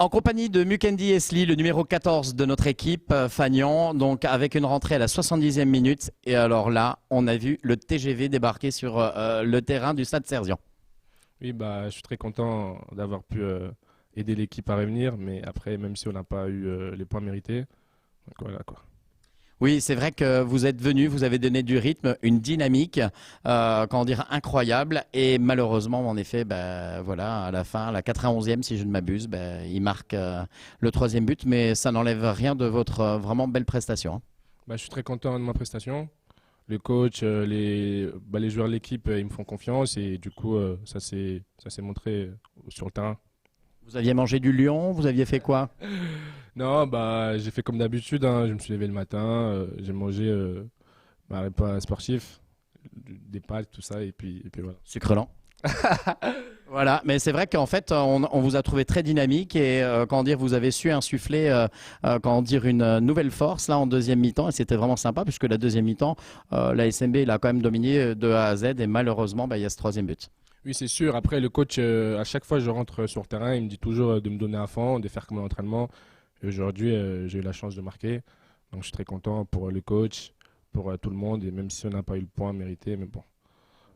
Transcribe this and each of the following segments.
En compagnie de Mukendi Esli, le numéro 14 de notre équipe, Fagnon, donc avec une rentrée à la 70e minute. Et alors là, on a vu le TGV débarquer sur le terrain du Stade Serzian. Oui, bah, je suis très content d'avoir pu aider l'équipe à revenir, mais après, même si on n'a pas eu les points mérités, donc voilà quoi. Oui, c'est vrai que vous êtes venu, vous avez donné du rythme, une dynamique, comment dire, incroyable. Et malheureusement, en effet, ben, voilà, à la fin, à la 91e, si je ne m'abuse, ben, il marque le troisième but, mais ça n'enlève rien de votre vraiment belle prestation, hein. Bah, je suis très content de ma prestation. Le coach, les joueurs de l'équipe, ils me font confiance et du coup, ça s'est montré sur le terrain. Vous aviez mangé du lion, vous aviez fait quoi? Non, bah, j'ai fait comme d'habitude, hein. Je me suis levé le matin, j'ai mangé un repas sportif, des pâtes, tout ça, et puis voilà. Sucre lent. Voilà, mais c'est vrai qu'en fait, on vous a trouvé très dynamique et comment dire, vous avez su insuffler, comment dire, une nouvelle force là en deuxième mi-temps et c'était vraiment sympa puisque la deuxième mi-temps, la SMB il a quand même dominé de A à Z et malheureusement, bah, il y a ce troisième but. Oui, c'est sûr. Après, le coach, à chaque fois que je rentre sur le terrain, il me dit toujours de me donner à fond, de faire comme l'entraînement. Et aujourd'hui, j'ai eu la chance de marquer. Donc, je suis très content pour le coach, pour tout le monde. Et même si on n'a pas eu le point mérité, mais bon,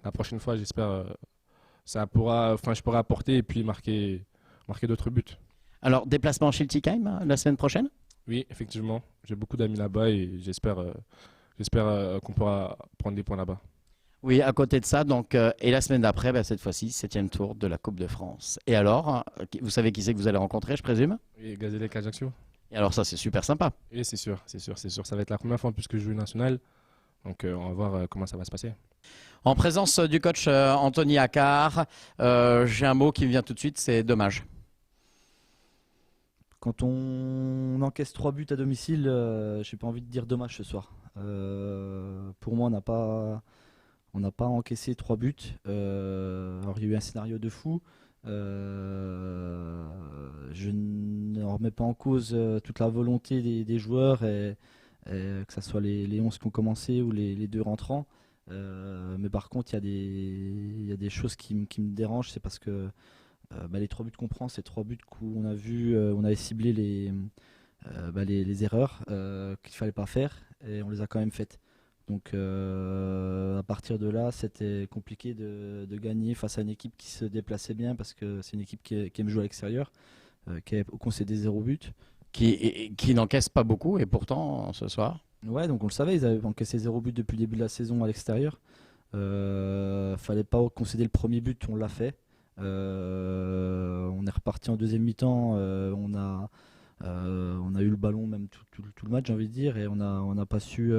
la prochaine fois, j'espère je pourrai apporter et puis marquer d'autres buts. Alors, déplacement chez le Tikheim la semaine prochaine? Oui, effectivement, j'ai beaucoup d'amis là-bas et j'espère qu'on pourra prendre des points là-bas. Oui, à côté de ça, donc, et la semaine d'après, bah, cette fois-ci, septième tour de la Coupe de France. Et alors, vous savez qui c'est que vous allez rencontrer, je présume? Oui, Gazélec Ajaccio. Et alors ça, c'est super sympa. Et c'est sûr, c'est sûr, c'est sûr. Ça va être la première fois en plus que je joue national. Donc, on va voir comment ça va se passer. En présence du coach Anthony Accard, j'ai un mot qui me vient tout de suite, c'est dommage. Quand on encaisse 3 buts à domicile, j'ai pas envie de dire dommage ce soir. Pour moi, on n'a pas encaissé 3 buts. Alors, il y a eu un scénario de fou. Je ne remets pas en cause toute la volonté des joueurs, que ce soit les 11 qui ont commencé ou les deux rentrants. Mais par contre, il y a des choses qui me dérangent. C'est parce que les 3 buts qu'on prend, c'est 3 buts où on a vu, on avait ciblé les erreurs qu'il fallait pas faire et on les a quand même faites. Donc à partir de là, c'était compliqué de gagner face à une équipe qui se déplaçait bien parce que c'est une équipe qui aime jouer à l'extérieur, qui a concédé 0 but. Qui n'encaisse pas beaucoup et pourtant, ce soir. Ouais, donc on le savait, ils avaient encaissé 0 but depuis le début de la saison à l'extérieur. Fallait pas concéder le premier but, on l'a fait. On est reparti en deuxième mi-temps, on a eu le ballon même tout le match, j'ai envie de dire, et on n'a pas su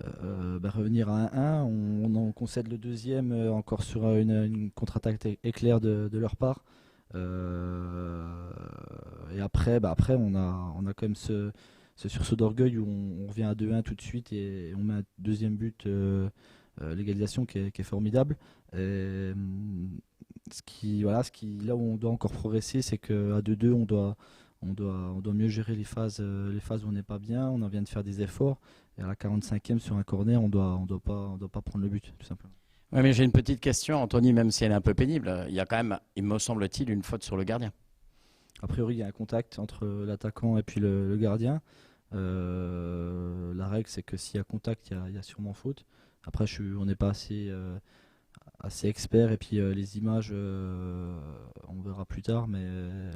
revenir à 1-1. On en concède le deuxième encore sur une contre-attaque éclair de leur part. Et après on a quand même ce sursaut d'orgueil où on revient à 2-1 tout de suite et on met un deuxième but, l'égalisation qui est formidable. Et, là où on doit encore progresser, c'est qu'à 2-2, on doit mieux gérer les phases où on n'est pas bien. On en vient de faire des efforts. Et à la 45e, sur un corner, on doit pas prendre le but, tout simplement. Oui, mais j'ai une petite question, Anthony, même si elle est un peu pénible. Il y a quand même, il me semble-t-il, une faute sur le gardien. A priori, il y a un contact entre l'attaquant et puis le gardien. La règle, c'est que s'il y a contact, il y a sûrement faute. Après, on n'est pas assez expert et puis les images, on verra plus tard, mais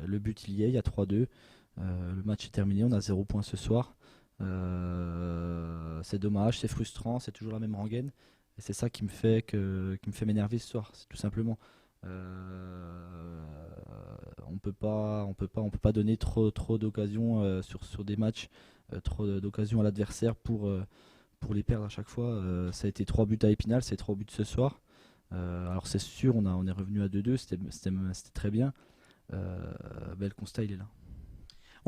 le but il y a 3-2. Le match est terminé, on a 0 points ce soir. C'est dommage, c'est frustrant, c'est toujours la même rengaine et c'est ça qui me fait m'énerver ce soir, c'est tout simplement. On peut pas donner trop d'occasions sur des matchs, trop d'occasions à l'adversaire pour les perdre à chaque fois. Ça a été 3 buts à Épinal, c'est 3 buts ce soir. Alors c'est sûr, on est revenu à 2-2, c'était très bien. Le constat il est là.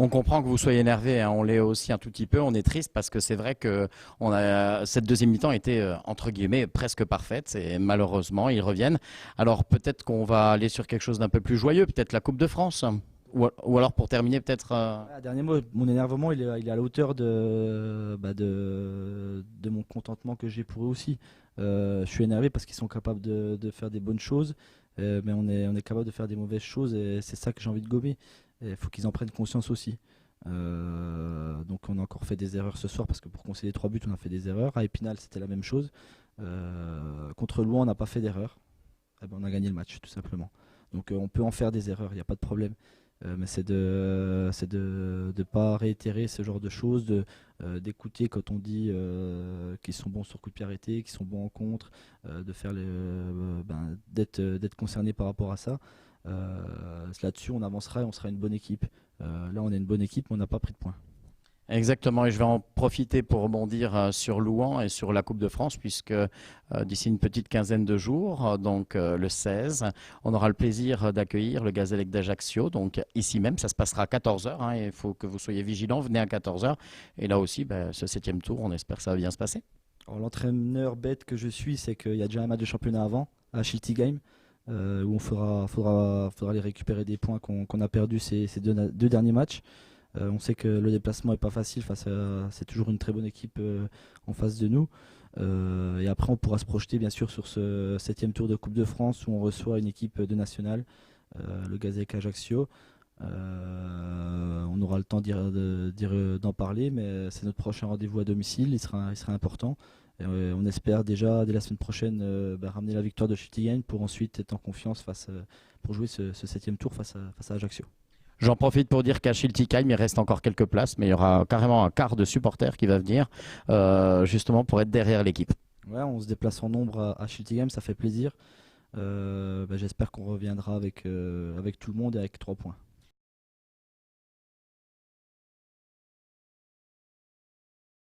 On comprend que vous soyez énervé, hein, on l'est aussi un tout petit peu, on est triste parce que c'est vrai que cette deuxième mi-temps était entre guillemets presque parfaite et malheureusement ils reviennent. Alors peut-être qu'on va aller sur quelque chose d'un peu plus joyeux, peut-être la Coupe de France ou alors pour terminer peut-être. Dernier mot, mon énervement il est à la hauteur de mon contentement que j'ai pour eux aussi. Je suis énervé parce qu'ils sont capables de faire des bonnes choses, mais on est capable de faire des mauvaises choses et c'est ça que j'ai envie de gommer. Et il faut qu'ils en prennent conscience aussi. Donc on a encore fait des erreurs ce soir parce que pour concéder 3 buts on a fait des erreurs. À Épinal c'était la même chose. Contre Louan on n'a pas fait d'erreur. Eh ben, on a gagné le match tout simplement. Donc on peut en faire des erreurs, il n'y a pas de problème. Mais c'est de pas réitérer ce genre de choses, d'écouter quand on dit qu'ils sont bons sur coup de pied arrêté, qu'ils sont bons en contre, de faire d'être concerné par rapport à ça. Là-dessus, on avancera et on sera une bonne équipe. Là, on est une bonne équipe, mais on n'a pas pris de points. Exactement, et je vais en profiter pour rebondir sur Louan et sur la Coupe de France, puisque d'ici une petite quinzaine de jours, donc le 16, on aura le plaisir d'accueillir le Gazélec d'Ajaccio, donc ici même, ça se passera à 14 heures, hein, il faut que vous soyez vigilants, venez à 14 heures, et là aussi, ce 7e tour, on espère que ça va bien se passer. Alors, l'entraîneur bête que je suis, c'est qu'il y a déjà un match de championnat avant, à Shilty Game, où on faudra aller récupérer des points qu'on a perdus ces deux derniers matchs. On sait que le déplacement n'est pas facile c'est toujours une très bonne équipe en face de nous. Et après, on pourra se projeter bien sûr sur ce 7e tour de Coupe de France où on reçoit une équipe de nationale, le Gazélec Ajaccio. On aura le temps d'en parler, mais c'est notre prochain rendez-vous à domicile. Il sera important. Et on espère déjà dès la semaine prochaine ramener la victoire de Schiltigheim pour ensuite être en confiance pour jouer ce 7e tour face à Ajaccio. J'en profite pour dire qu'à Schiltigheim, il reste encore quelques places, mais il y aura carrément un quart de supporters qui va venir justement pour être derrière l'équipe. Ouais, on se déplace en nombre à Schiltigheim, ça fait plaisir. J'espère qu'on reviendra avec tout le monde et avec 3 points.